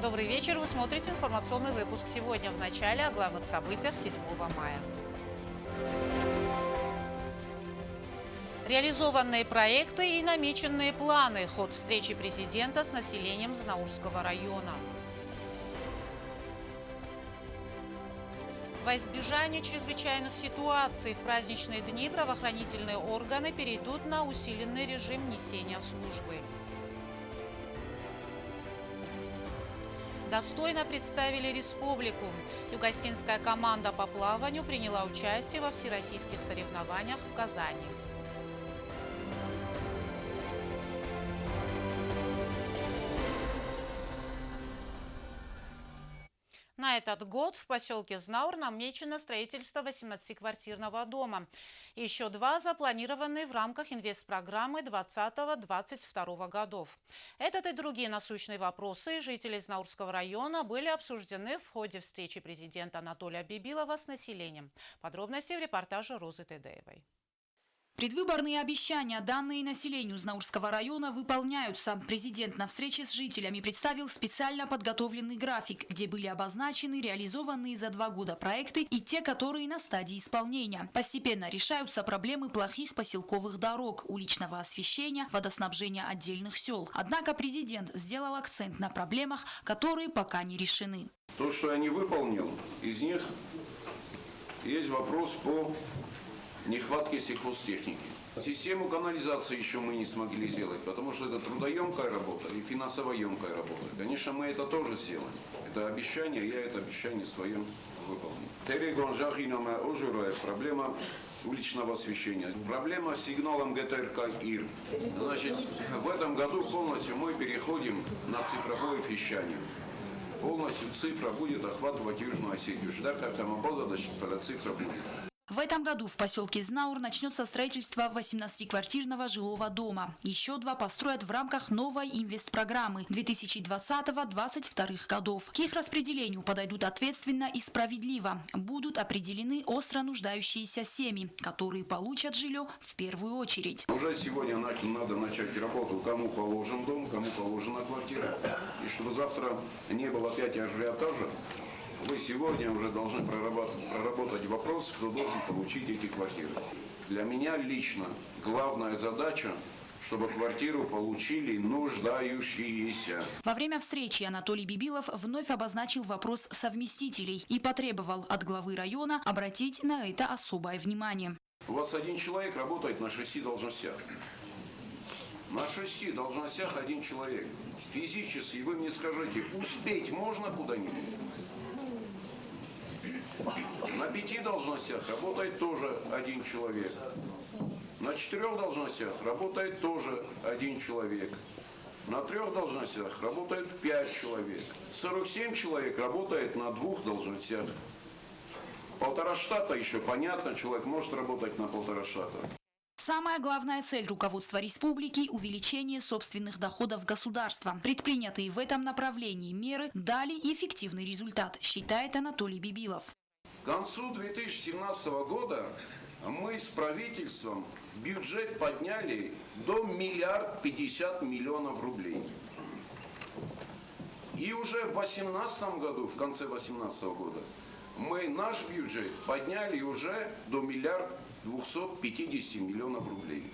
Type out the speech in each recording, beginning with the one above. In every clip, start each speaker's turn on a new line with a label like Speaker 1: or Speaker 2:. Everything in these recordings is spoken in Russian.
Speaker 1: Добрый вечер. Вы смотрите информационный выпуск. Сегодня в начале о главных событиях 7 мая. Реализованные проекты и намеченные планы. Ход встречи президента с населением Знаурского района. Во избежание чрезвычайных ситуаций в праздничные дни правоохранительные органы перейдут на усиленный режим несения службы. Достойно представили республику. Югостинская команда по плаванию приняла участие во всероссийских соревнованиях в Казани. На этот год в поселке Знаур намечено строительство 18-квартирного дома. Еще 2 запланированы в рамках инвестпрограммы 2020-2022 годов. Этот и другие насущные вопросы жителей Знаурского района были обсуждены в ходе встречи президента Анатолия Бибилова с населением. Подробности в репортаже Розы Тедеевой.
Speaker 2: Предвыборные обещания, данные населению Знаурского района, выполняются. Президент на встрече с жителями представил специально подготовленный график, где были обозначены реализованные за 2 года проекты и те, которые на стадии исполнения. Постепенно решаются проблемы плохих поселковых дорог, уличного освещения, водоснабжения отдельных сел. Однако президент сделал акцент на проблемах, которые пока не решены.
Speaker 3: То, что я не выполнил, из них есть вопрос по нехватке сельхозтехники. Систему канализации еще мы не смогли сделать, потому что это трудоемкая работа и финансово-емкая работа. Конечно, мы это тоже сделаем. Это обещание, я это обещание свое выполню. Проблема уличного освещения. Проблема с сигналом ГТРК ИР. Значит, в этом году полностью мы переходим на цифровое вещание. Полностью цифра будет охватывать Южную Осетию. Ждать там цифра будет.
Speaker 2: В этом году в поселке Знаур начнется строительство 18-квартирного жилого дома. Еще 2 построят в рамках новой инвестпрограммы 2020-2022 годов. К их распределению подойдут ответственно и справедливо. Будут определены остро нуждающиеся семьи, которые получат жилье в первую очередь.
Speaker 3: Уже сегодня надо начать работу, кому положен дом, кому положена квартира. И чтобы завтра не было опять ажиотажа, вы сегодня уже должны проработать вопрос, кто должен получить эти квартиры. Для меня лично главная задача, чтобы квартиру получили нуждающиеся.
Speaker 2: Во время встречи Анатолий Бибилов вновь обозначил вопрос совместителей и потребовал от главы района обратить на это особое внимание.
Speaker 3: У вас 1 человек работает на 6 должностях. На 6 должностях 1 человек. Физически вы мне скажите, успеть можно куда-нибудь? На 5 должностях работает тоже 1 человек. На 4 должностях работает тоже 1 человек. На 3 должностях работает 5 человек. 47 человек работает на 2 должностях. 1,5 штата еще понятно, человек может работать на 1,5 штата.
Speaker 2: Самая главная цель руководства республики – увеличение собственных доходов государства. Предпринятые в этом направлении меры дали эффективный результат, считает Анатолий Бибилов.
Speaker 3: К концу 2017 года мы с правительством бюджет подняли до 1 050 миллионов рублей. И уже в 2018 году, в конце 2018 года, мы наш бюджет подняли уже до 1 250 миллионов рублей.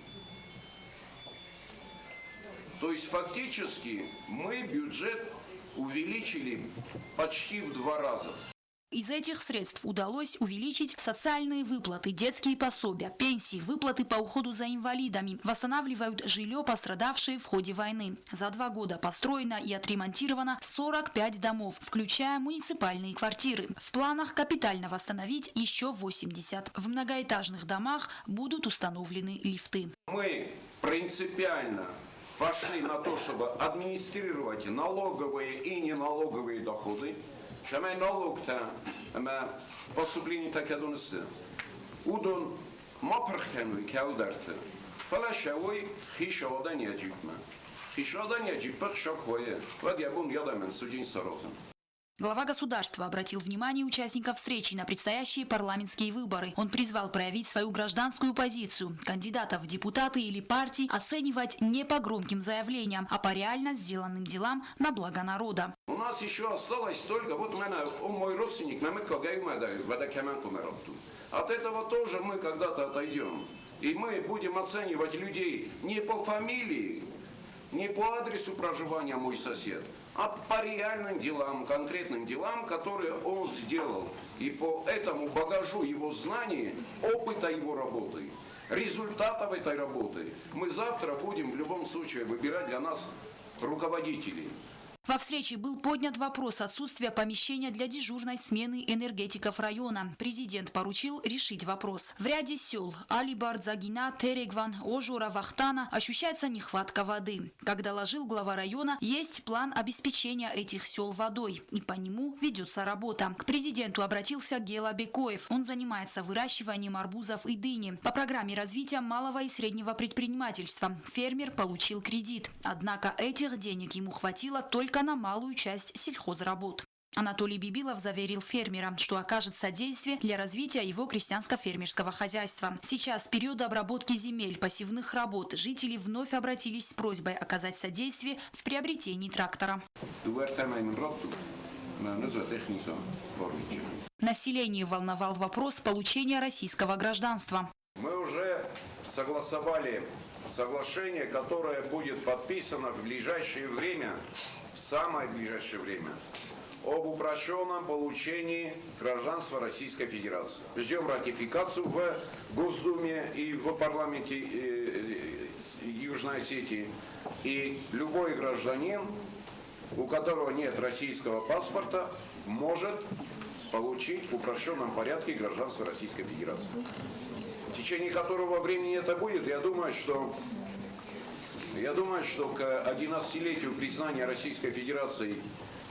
Speaker 3: То есть фактически мы бюджет увеличили почти в 2 раза.
Speaker 2: Из этих средств удалось увеличить социальные выплаты, детские пособия, пенсии, выплаты по уходу за инвалидами, восстанавливают жилье, пострадавшие в ходе войны. За 2 года построено и отремонтировано 45 домов, включая муниципальные квартиры. В планах капитально восстановить еще 80. В многоэтажных домах будут установлены лифты.
Speaker 3: Мы принципиально пошли на то, чтобы администрировать налоговые и неналоговые доходы. Шамай налог-то, поступление так я думаю, удон мапрхену и каударты. Фалашавой хишода не аджипма. Хишода не аджипах шокхое. Вот я бун ядамен судень сорозен.
Speaker 2: Глава государства обратил внимание участников встречи на предстоящие парламентские выборы. Он призвал проявить свою гражданскую позицию. Кандидатов в депутаты или партии оценивать не по громким заявлениям, а по реально сделанным делам на благо народа.
Speaker 3: У нас еще осталось только, вот мой родственник, от этого тоже мы когда-то отойдем. И мы будем оценивать людей не по фамилии, не по адресу проживания мой сосед, а по реальным делам, конкретным делам, которые он сделал. И по этому багажу его знаний, опыта его работы, результатов этой работы мы завтра будем в любом случае выбирать для нас руководителей.
Speaker 2: Во встрече был поднят вопрос отсутствия помещения для дежурной смены энергетиков района. Президент поручил решить вопрос. В ряде сел Алибар, Загина, Терегван, Ожура, Вахтана ощущается нехватка воды. Как доложил глава района, есть план обеспечения этих сел водой, и по нему ведется работа. К президенту обратился Гела Бекоев. Он занимается выращиванием арбузов и дыни. По программе развития малого и среднего предпринимательства фермер получил кредит. Однако этих денег ему хватило только на малую часть сельхозработ. Анатолий Бибилов заверил фермера, что окажет содействие для развития его крестьянско-фермерского хозяйства. Сейчас, в период обработки земель, посевных работ, жители вновь обратились с просьбой оказать содействие в приобретении трактора. Население волновал вопрос получения российского гражданства.
Speaker 3: Мы уже согласовали соглашение, которое будет подписано в ближайшее время, в самое ближайшее время, об упрощенном получении гражданства Российской Федерации. Ждем ратификацию в Госдуме и в парламенте Южной Осетии. И любой гражданин, у которого нет российского паспорта, может получить в упрощенном порядке гражданство Российской Федерации. В течение которого времени это будет, я думаю, что к 11-летию признания Российской Федерации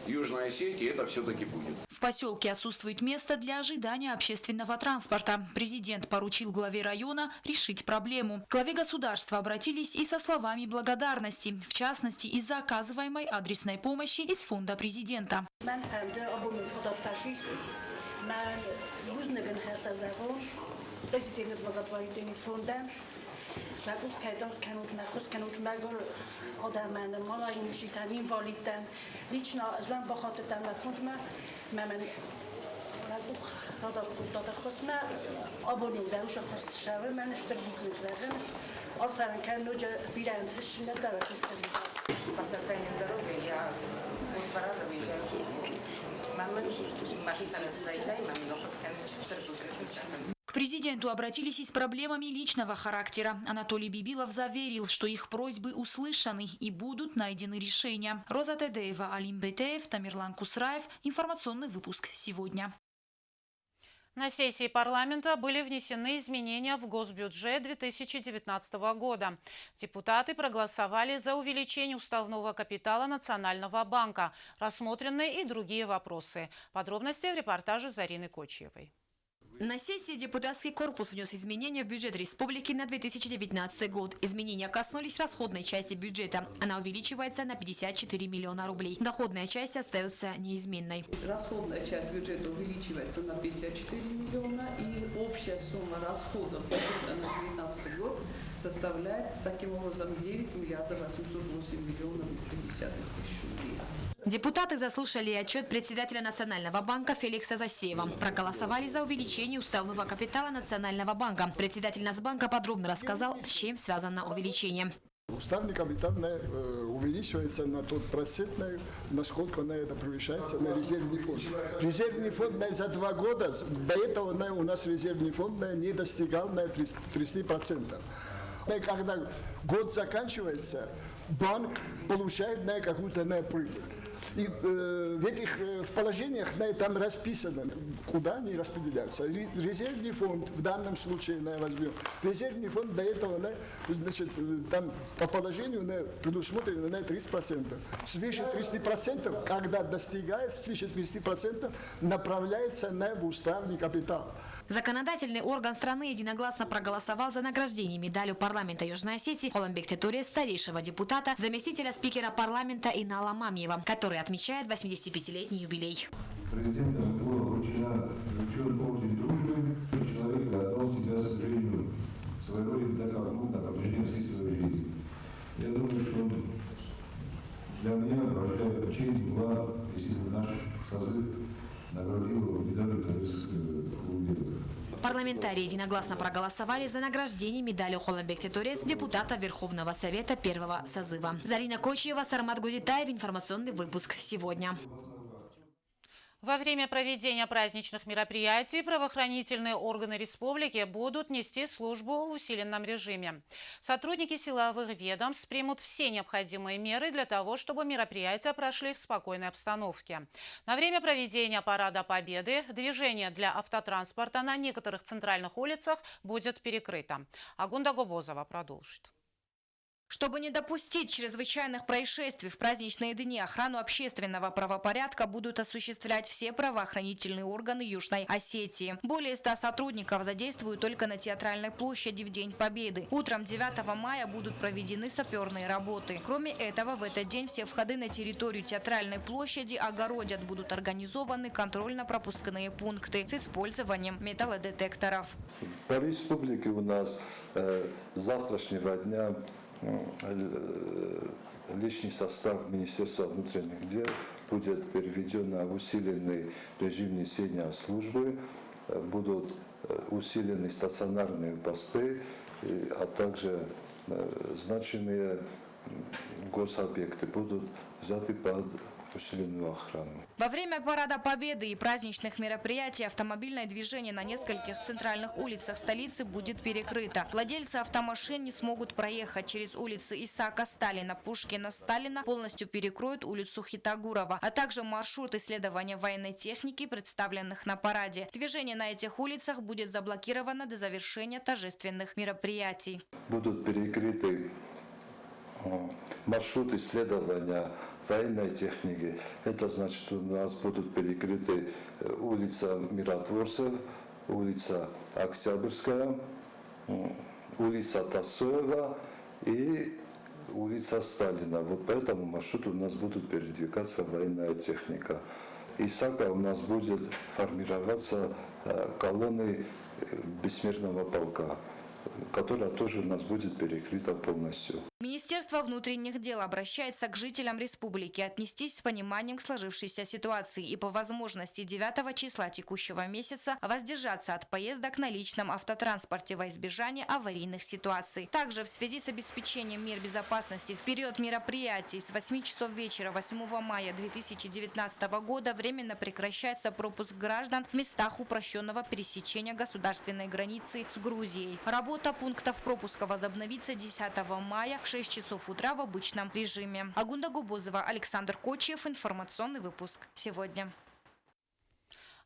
Speaker 3: Южной Осетии это все-таки будет.
Speaker 2: В поселке отсутствует место для ожидания общественного транспорта. Президент поручил главе района решить проблему. К главе государства обратились и со словами благодарности, в частности, из-за оказываемой адресной помощи из фонда президента.
Speaker 4: По состоянию здоровья я 2 раза выезжаю в Москву. Машина стоит, да, и мама много постоянно.
Speaker 2: К президенту обратились и с проблемами личного характера. Анатолий Бибилов заверил, что их просьбы услышаны и будут найдены решения. Роза Тедеева, Алим Бетеев, Тамерлан Кусраев. Информационный выпуск сегодня.
Speaker 1: На сессии парламента были внесены изменения в госбюджет 2019 года. Депутаты проголосовали за увеличение уставного капитала Национального банка. Рассмотрены и другие вопросы. Подробности в репортаже Зарины Кочиевой.
Speaker 5: На сессии депутатский корпус внес изменения в бюджет республики на 2019 год. Изменения коснулись расходной части бюджета. Она увеличивается на 54 миллиона рублей. Доходная часть остается неизменной.
Speaker 6: Расходная часть бюджета увеличивается на 54 миллиона, и общая сумма расходов бюджета на 2019 год составляет таким образом 9 миллиардов 808 миллионов 50 тысяч рублей.
Speaker 5: Депутаты заслушали отчет председателя Национального банка Феликса Засеева. Проголосовали за увеличение уставного капитала Национального банка. Председатель Нацбанка подробно рассказал, с чем связано увеличение.
Speaker 7: Уставный капитал увеличивается на тот процент, насколько это превышается на резервный фонд. Резервный фонд за 2 года, до этого у нас резервный фонд не достигал 30%. Когда год заканчивается, банк получает какую-то прибыль. И в этих положениях там расписано, куда они распределяются. Резервный фонд, в данном случае возьмем, резервный фонд до этого, значит, там по положению предусмотрено на 30%. Свыше 30%, когда достигает свыше 30%, направляется в уставный капитал.
Speaker 5: Законодательный орган страны единогласно проголосовал за награждение медалью парламента Южной Осетии Холомбек Теторес, старейшего депутата, заместителя спикера парламента Инала Мамиева, который отмечает 85-летний юбилей.
Speaker 8: Президентом было вручен орден дружбы. Человек отдал себя служению своего на протяжении всей своей жизни. Я думаю, что для меня большая честь была, если бы наш созыв наградил его медалью Теторес.
Speaker 5: Парламентарии единогласно проголосовали за награждение медалью Холомбек Теторес депутата Верховного Совета первого созыва. Зарина Кочиева, Сармат Гузитаев. Информационный выпуск сегодня.
Speaker 1: Во время проведения праздничных мероприятий правоохранительные органы республики будут нести службу в усиленном режиме. Сотрудники силовых ведомств примут все необходимые меры для того, чтобы мероприятия прошли в спокойной обстановке. На время проведения Парада Победы движение для автотранспорта на некоторых центральных улицах будет перекрыто. Агунда Гобозова продолжит.
Speaker 9: Чтобы не допустить чрезвычайных происшествий в праздничные дни, охрану общественного правопорядка будут осуществлять все правоохранительные органы Южной Осетии. Более 100 сотрудников задействуют только на Театральной площади в День Победы. Утром 9 мая будут проведены саперные работы. Кроме этого, в этот день все входы на территорию Театральной площади огородят. Будут организованы контрольно-пропускные пункты с использованием металлодетекторов.
Speaker 10: По республике у нас с завтрашнего дня личный состав Министерства внутренних дел будет переведен на усиленный режим несения службы, будут усилены стационарные посты, а также значимые гособъекты будут взяты под усиленную охрану.
Speaker 9: Во время Парада Победы и праздничных мероприятий автомобильное движение на нескольких центральных улицах столицы будет перекрыто. Владельцы автомашин не смогут проехать через улицы Исаака Сталина, Пушкина, Сталина, полностью перекроют улицу Хитагурова, а также маршрут исследования военной техники, представленных на параде. Движение на этих улицах будет заблокировано до завершения торжественных мероприятий.
Speaker 10: Будут перекрыты маршрут исследования военной техники. Это значит, у нас будут перекрыты улица Миротворцев, улица Октябрьская, улица Тасоева и улица Сталина. Вот по этому маршруту у нас будут передвигаться военная техника. Исака у нас будет формироваться колонны бессмертного полка, которая тоже у нас будет перекрыта полностью.
Speaker 9: Министерство внутренних дел обращается к жителям республики отнестись с пониманием к сложившейся ситуации и по возможности 9 числа текущего месяца воздержаться от поездок на личном автотранспорте во избежание аварийных ситуаций. Также в связи с обеспечением мер безопасности в период мероприятий с 8 часов вечера 8 мая 2019 года временно прекращается пропуск граждан в местах упрощенного пересечения государственной границы с Грузией. Работа пунктов пропуска возобновится 10 мая в 6 часов утра в обычном режиме. Агунда Губозова, Александр Кочиев. Информационный выпуск сегодня.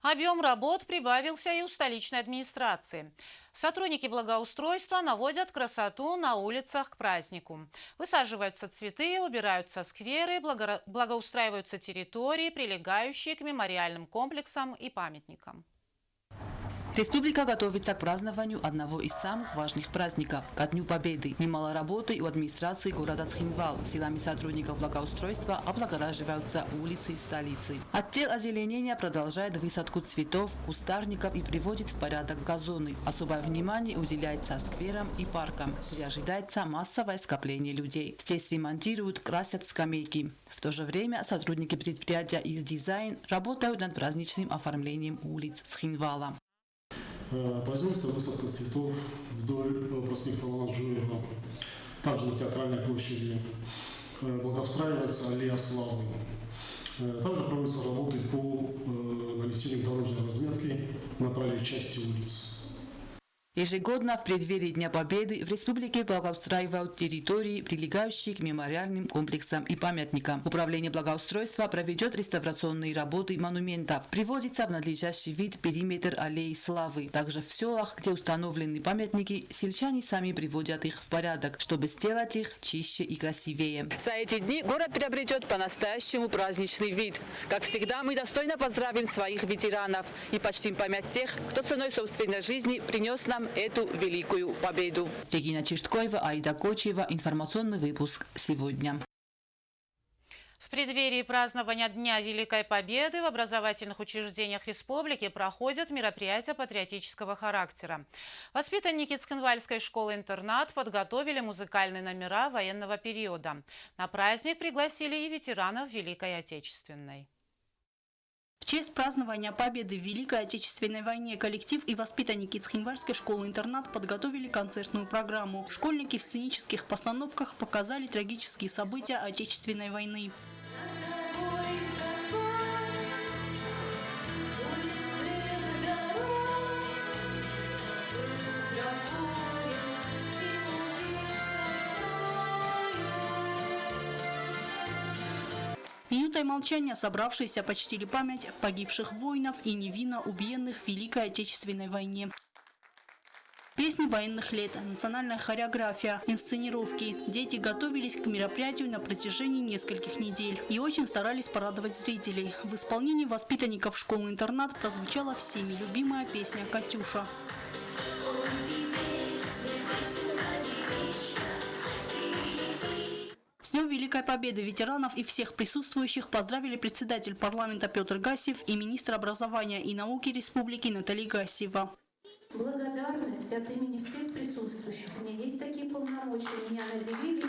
Speaker 1: Объем работ прибавился и у столичной администрации. Сотрудники благоустройства наводят красоту на улицах к празднику. Высаживаются цветы, убираются скверы, благоустраиваются территории, прилегающие к мемориальным комплексам и памятникам.
Speaker 11: Республика готовится к празднованию одного из самых важных праздников – ко Дню Победы. Немало работы и у администрации города Цхинвал. Силами сотрудников благоустройства облагораживаются улицы столицы. Отдел озеленения продолжает высадку цветов, кустарников и приводит в порядок газоны. Особое внимание уделяется скверам и паркам, где ожидается массовое скопление людей. Здесь ремонтируют, красят скамейки. В то же время сотрудники предприятия «Их дизайн» работают над праздничным оформлением улиц Цхинвала.
Speaker 12: Производится высадка цветов вдоль проспекта Джуева, также на Театральной площади. Благоустраивается аллея Славы. Также проводятся работы по нанесению дорожной разметки на проезжей части улиц.
Speaker 11: Ежегодно в преддверии Дня Победы в республике благоустраивают территории, прилегающие к мемориальным комплексам и памятникам. Управление благоустройства проведет реставрационные работы монументов. Приводится в надлежащий вид периметр аллеи славы. Также в селах, где установлены памятники, сельчане сами приводят их в порядок, чтобы сделать их чище и красивее.
Speaker 13: За эти дни город приобретет по-настоящему праздничный вид. Как всегда, мы достойно поздравим своих ветеранов и почтим память тех, кто ценой собственной жизни принес нам эту великую победу.
Speaker 11: Регина Чешткоева, Аида Кочева. Информационный выпуск сегодня.
Speaker 1: В преддверии празднования Дня Великой Победы в образовательных учреждениях республики проходят мероприятия патриотического характера. Воспитанники Цхинвальской школы-интернат подготовили музыкальные номера военного периода. На праздник пригласили и ветеранов Великой Отечественной.
Speaker 14: В честь празднования победы в Великой Отечественной войне коллектив и воспитанники Цхинвальской школы-интернат подготовили концертную программу. Школьники в сценических постановках показали трагические события Отечественной войны. Минутой молчания собравшиеся почтили память погибших воинов и невинно убиенных в Великой Отечественной войне. Песни военных лет, национальная хореография, инсценировки. Дети готовились к мероприятию на протяжении нескольких недель и очень старались порадовать зрителей. В исполнении воспитанников школы-интернат прозвучала всеми любимая песня «Катюша». С Днем Великой Победы ветеранов и всех присутствующих поздравили председатель парламента Петр Гасев и министр образования и науки республики Наталья Гасева.
Speaker 15: Благодарность от имени всех присутствующих. У меня есть такие полномочия, меня наделили.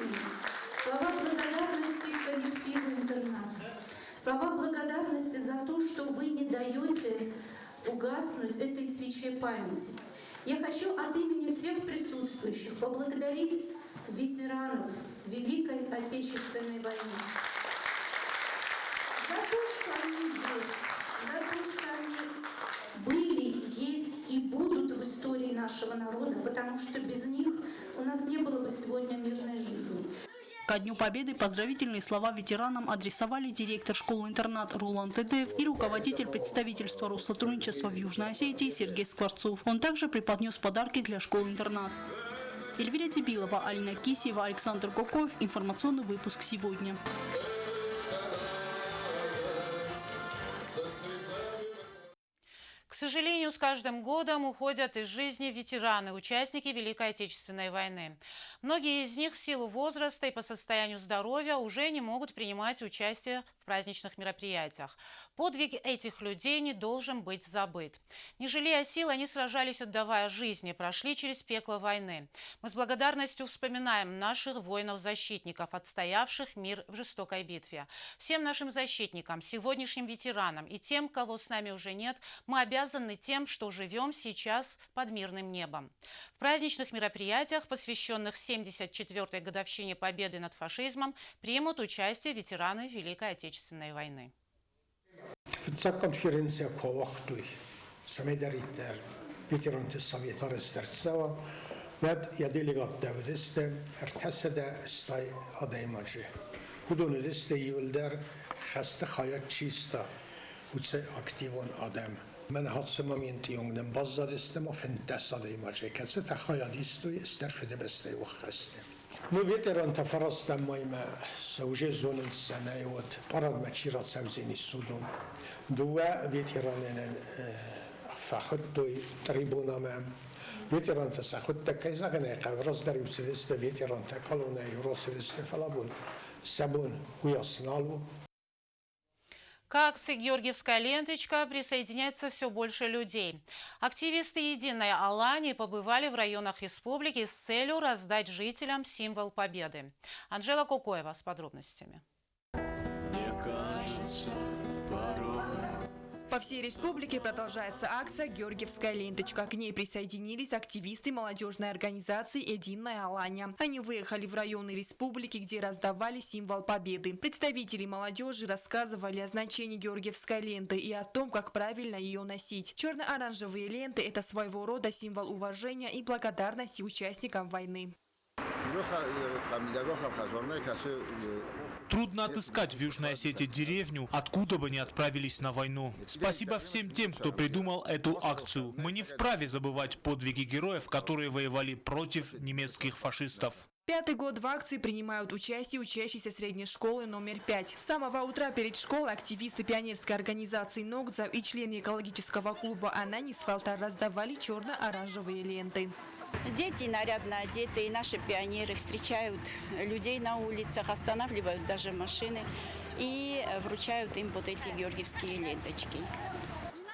Speaker 15: Слова благодарности коллективу интерната. Слова благодарности за то, что вы не даете угаснуть этой свече памяти. Я хочу от имени всех присутствующих поблагодарить ветеранов Великой Отечественной войны за то, что они есть, за то, что они были, есть и будут в истории нашего народа, потому что без них у нас не было бы сегодня мирной жизни.
Speaker 14: Ко Дню Победы поздравительные слова ветеранам адресовали директор школы-интернат Рулан Тедеев и руководитель представительства Россотрудничества в Южной Осетии Сергей Скворцов. Он также преподнес подарки для школы-интернат. Эльвира Дебилова, Алина Кисева, Александр Кокоев. Информационный выпуск сегодня.
Speaker 1: К сожалению, с каждым годом уходят из жизни ветераны, участники Великой Отечественной войны. Многие из них в силу возраста и по состоянию здоровья уже не могут принимать участие в праздничных мероприятиях. Подвиг этих людей не должен быть забыт. Не жалея сил, они сражались, отдавая жизни, прошли через пекло войны. Мы с благодарностью вспоминаем наших воинов-защитников, отстоявших мир в жестокой битве. Всем нашим защитникам, сегодняшним ветеранам и тем, кого с нами уже нет, мы обязаны тем, что живем сейчас под мирным небом. В праздничных мероприятиях, посвященных 74-й годовщине победы над фашизмом, примут участие ветераны Великой Отечественной войны.
Speaker 16: Конференция Ковахтуй, Самедаритер, ветеран Совета Рестерцева, Над я делегат Давидисте, Артасада Стай Адаймаджи. Худонидисте Юлдер, Хаста Хаят Чиста, Уце Активон Адам. من حادثه مومنتی اونم باز دادستم و فنتساده ماجه کسی تخیلیستوی استرفده بسته و خسته. نو ویتران تفرستم مایم سوژه زون سنه و پاراد مچیرات سوزینی سودون. دو ویترانن فخود دوی تریبونام. ویتران تسخود تکیزا کنه قبرز داری بسیدست ویتران تکالونه یوروسیدست فلابون سبون ویاسنالو.
Speaker 1: К акции «Георгиевская ленточка» присоединяется все больше людей. Активисты «Единой Алании» побывали в районах республики с целью раздать жителям символ победы. Анжела Кокоева с подробностями.
Speaker 17: Мне кажется, порой.
Speaker 5: По всей республике продолжается акция «Георгиевская ленточка». К ней присоединились активисты молодежной организации «Единая Аланя». Они выехали в районы республики, где раздавали символ победы. Представители молодежи рассказывали о значении Георгиевской ленты и о том, как правильно ее носить. Черно-оранжевые ленты – это своего рода символ уважения и благодарности участникам войны.
Speaker 17: Трудно отыскать в Южной Осетии деревню, откуда бы не отправились на войну. Спасибо всем тем, кто придумал эту акцию. Мы не вправе забывать подвиги героев, которые воевали против немецких фашистов.
Speaker 5: Пятый год в акции принимают участие учащиеся средней школы номер 5. С самого утра перед школой активисты пионерской организации «Ногдзав» и члены экологического клуба «Ананис Фалтар» раздавали черно-оранжевые ленты.
Speaker 18: Дети нарядно одеты, и наши пионеры встречают людей на улицах, останавливают даже машины и вручают им вот эти георгиевские ленточки.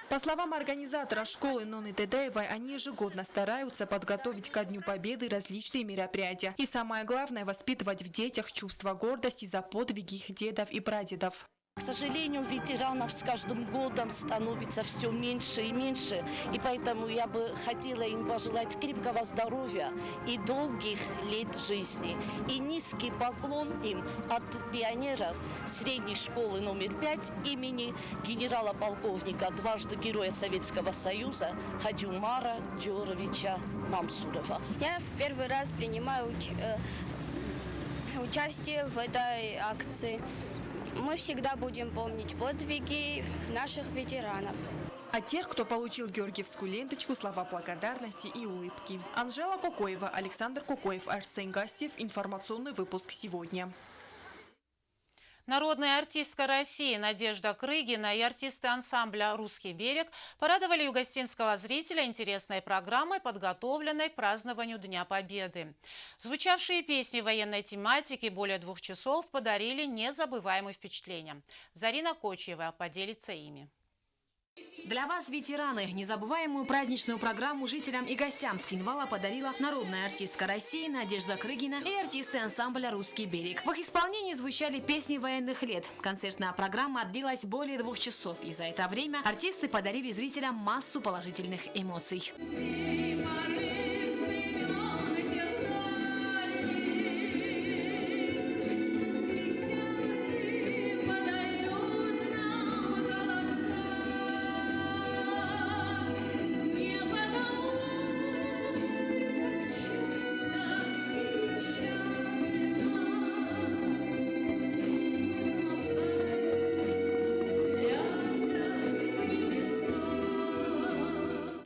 Speaker 5: По словам организатора школы Ноны Тедаевой, они ежегодно стараются подготовить ко Дню Победы различные мероприятия. И самое главное – воспитывать в детях чувство гордости за подвиги их дедов и прадедов.
Speaker 19: К сожалению, ветеранов с каждым годом становится все меньше и меньше. И поэтому я бы хотела им пожелать крепкого здоровья и долгих лет жизни. И низкий поклон им от пионеров средней школы номер 5 имени генерала-полковника, дважды Героя Советского Союза Хадюмара Диоровича Мамсурова.
Speaker 20: Я в первый раз принимаю участие в этой акции. Мы всегда будем помнить подвиги наших ветеранов.
Speaker 5: А тех, кто получил георгиевскую ленточку, слова благодарности и улыбки. Анжела Кокоева, Александр Кокоев, Арсен Гасев. Информационный выпуск сегодня.
Speaker 1: Народная артистка России Надежда Крыгина и артисты ансамбля «Русский берег» порадовали югостинского зрителя интересной программой, подготовленной к празднованию Дня Победы. Звучавшие песни военной тематики более 2 часов подарили незабываемые впечатления. Зарина Кочева поделится ими.
Speaker 5: Для вас, ветераны, незабываемую праздничную программу жителям и гостям Цхинвала подарила народная артистка России Надежда Крыгина и артисты ансамбля «Русский берег». В их исполнении звучали песни военных лет. Концертная программа длилась более 2 часов, и за это время артисты подарили зрителям массу положительных эмоций.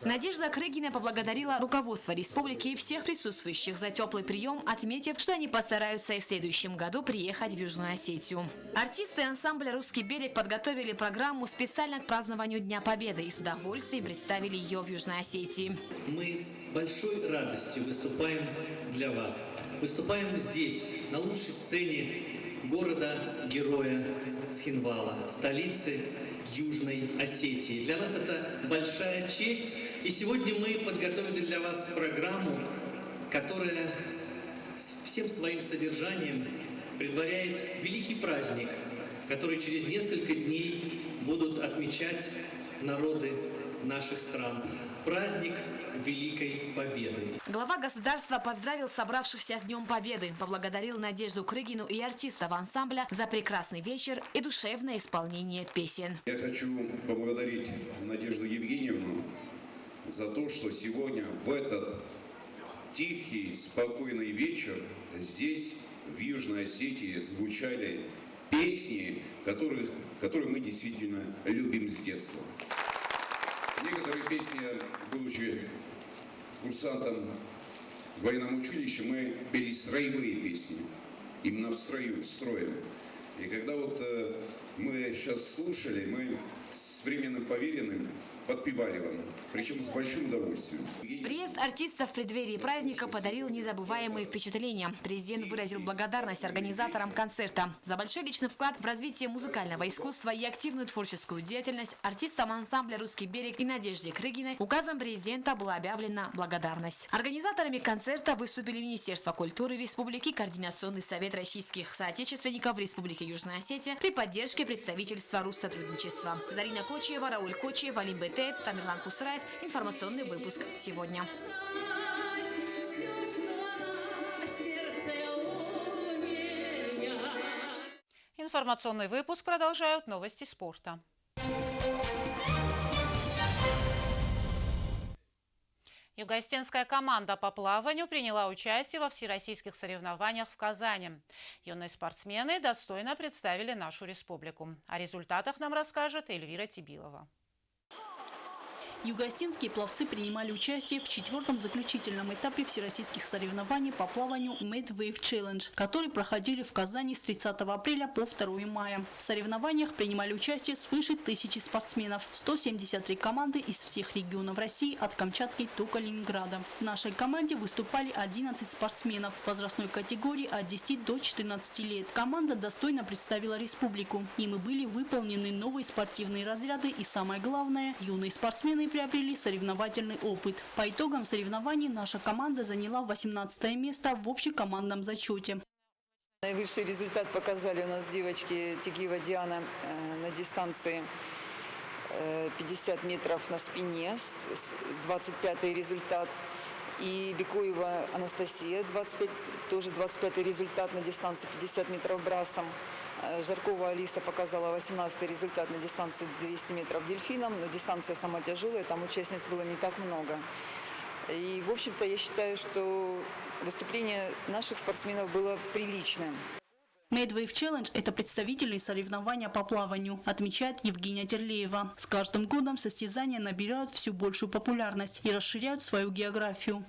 Speaker 5: Надежда Крыгина поблагодарила руководство республики и всех присутствующих за теплый прием, отметив, что они постараются и в следующем году приехать в Южную Осетию. Артисты ансамбля «Русский берег» подготовили программу специально к празднованию Дня Победы и с удовольствием представили ее в Южной Осетии.
Speaker 21: Мы с большой радостью выступаем для вас. Выступаем здесь, на лучшей сцене города-героя Цхинвала, столицы Южной Осетии. Для нас это большая честь. И сегодня мы подготовили для вас программу, которая всем своим содержанием предваряет великий праздник, который через несколько дней будут отмечать народы наших стран. Праздник Великой Победы.
Speaker 5: Глава государства поздравил собравшихся с Днем Победы, поблагодарил Надежду Крыгину и артистов ансамбля за прекрасный вечер и душевное исполнение песен.
Speaker 3: Я хочу поблагодарить Надежду Евгеньевну за то, что сегодня в этот тихий, спокойный вечер здесь, в Южной Осетии, звучали песни, которые мы действительно любим с детства. Некоторые песни, будучи курсантом в военном училище, мы пели строевые песни, именно в строю, строем. И когда вот мы сейчас слушали, мы с временным поверенным подпевали вам, причем с большим удовольствием.
Speaker 5: Приезд артистов в преддверии праздника подарил незабываемые впечатления. Президент выразил благодарность организаторам концерта за большой личный вклад в развитие музыкального искусства и активную творческую деятельность. Артистам ансамбля «Русский берег» и Надежде Крыгиной указом президента была объявлена благодарность. Организаторами концерта выступили Министерство культуры Республики, Координационный совет российских соотечественников Республики Южная Осетия при поддержке представительства Руссотрудничества. Зарина Кочиева, Рауль Кочиев, Алим Бетеев, Тамерлан Кусраев. Информационный выпуск сегодня.
Speaker 1: Информационный выпуск продолжают новости спорта. Югостинская команда по плаванию приняла участие во всероссийских соревнованиях в Казани. Юные спортсмены достойно представили нашу республику. О результатах нам расскажет Эльвира Тибилова.
Speaker 14: Югостинские пловцы принимали участие в 4-м заключительном этапе всероссийских соревнований по плаванию Made Wave Challenge, которые проходили в Казани с 30 апреля по 2 мая. В соревнованиях принимали участие свыше 1000 спортсменов, 173 команды из всех регионов России от Камчатки до Калининграда. В нашей команде выступали 11 спортсменов в возрастной категории от 10 до 14 лет. Команда достойно представила республику. Ими были выполнены новые спортивные разряды и, самое главное, юные спортсмены приобрели соревновательный опыт. По итогам соревнований наша команда заняла 18 место в общекомандном зачете.
Speaker 4: Наивысший результат показали у нас девочки Тигиева Диана на дистанции 50 метров на спине, 25-й результат. И Бекуева Анастасия, тоже 25-й результат на дистанции 50 метров брасом. Жаркова Алиса показала 18-й результат на дистанции 200 метров дельфином, но дистанция сама тяжелая, там участниц было не так много. И, в общем-то, я считаю, что выступление наших спортсменов было приличным.
Speaker 14: Made Wave Challenge – это представительные соревнования по плаванию, отмечает Евгения Терлеева. С каждым годом состязания набирают все большую популярность и расширяют свою географию.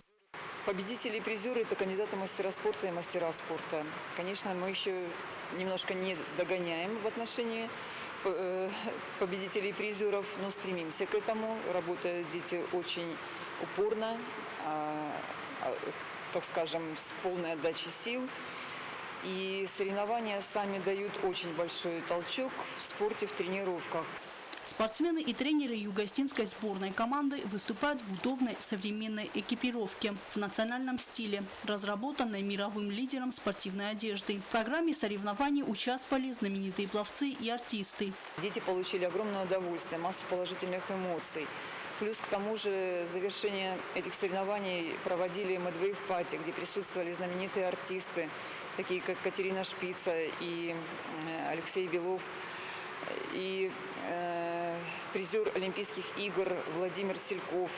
Speaker 4: Победители и призеры – это кандидаты в мастера спорта и мастера спорта. Конечно, мы еще немножко не догоняем в отношении победителей и призеров, но стремимся к этому. Работают дети очень упорно, так скажем, с полной отдачей сил. И соревнования сами дают очень большой толчок в спорте, в тренировках.
Speaker 14: Спортсмены и тренеры югостинской сборной команды выступают в удобной современной экипировке в национальном стиле, разработанной мировым лидером спортивной одежды. В программе соревнований участвовали знаменитые пловцы и артисты.
Speaker 4: Дети получили огромное удовольствие, массу положительных эмоций. Плюс к тому же завершение этих соревнований проводили Made Wave Party, где присутствовали знаменитые артисты, такие как Катерина Шпица и Алексей Белов, и призер Олимпийских игр Владимир Сельков,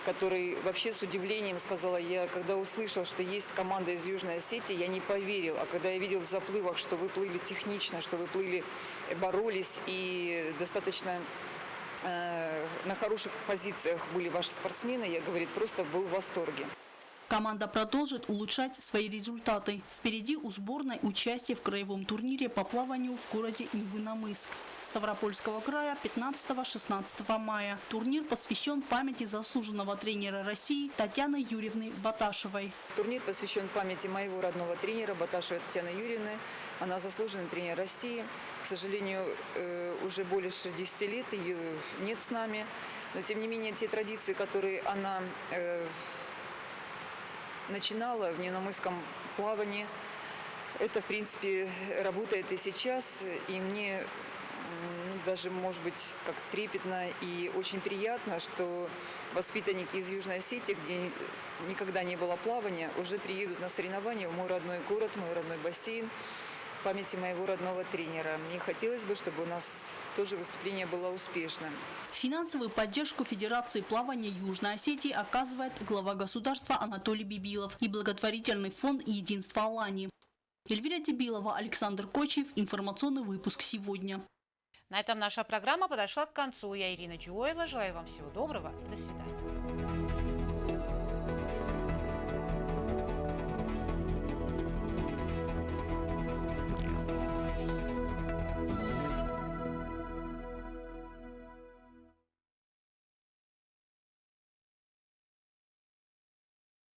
Speaker 4: который вообще с удивлением сказала, я когда услышал, что есть команда из Южной Осетии, я не поверил. А когда я видел в заплывах, что вы плыли технично, что вы плыли, боролись и достаточно на хороших позициях были ваши спортсмены, я, говорит, просто был в восторге.
Speaker 14: Команда продолжит улучшать свои результаты. Впереди у сборной участие в краевом турнире по плаванию в городе Невиномысск Ставропольского края 15-16 мая. Турнир посвящен памяти заслуженного тренера России Татьяны Юрьевны Баташевой.
Speaker 4: Турнир посвящен памяти моего родного тренера Баташевой Татьяны Юрьевны. Она заслуженный тренер России. К сожалению, уже более 60 лет ее нет с нами. Но тем не менее, те традиции, которые она начинала в невиномысском плавании, это, в принципе, работает и сейчас. И мне даже, может быть, как трепетно и очень приятно, что воспитанники из Южной Осетии, где никогда не было плавания, уже приедут на соревнования в мой родной город, мой родной бассейн, в памяти моего родного тренера. Мне хотелось бы, чтобы у нас тоже выступление было успешным.
Speaker 14: Финансовую поддержку Федерации плавания Южной Осетии оказывает глава государства Анатолий Бибилов и благотворительный фонд «Единство Алании». Эльвира Тибилова, Александр Кочиев. Информационный выпуск сегодня.
Speaker 1: На этом наша программа подошла к концу. Я Ирина Джуева. Желаю вам всего доброго и до свидания.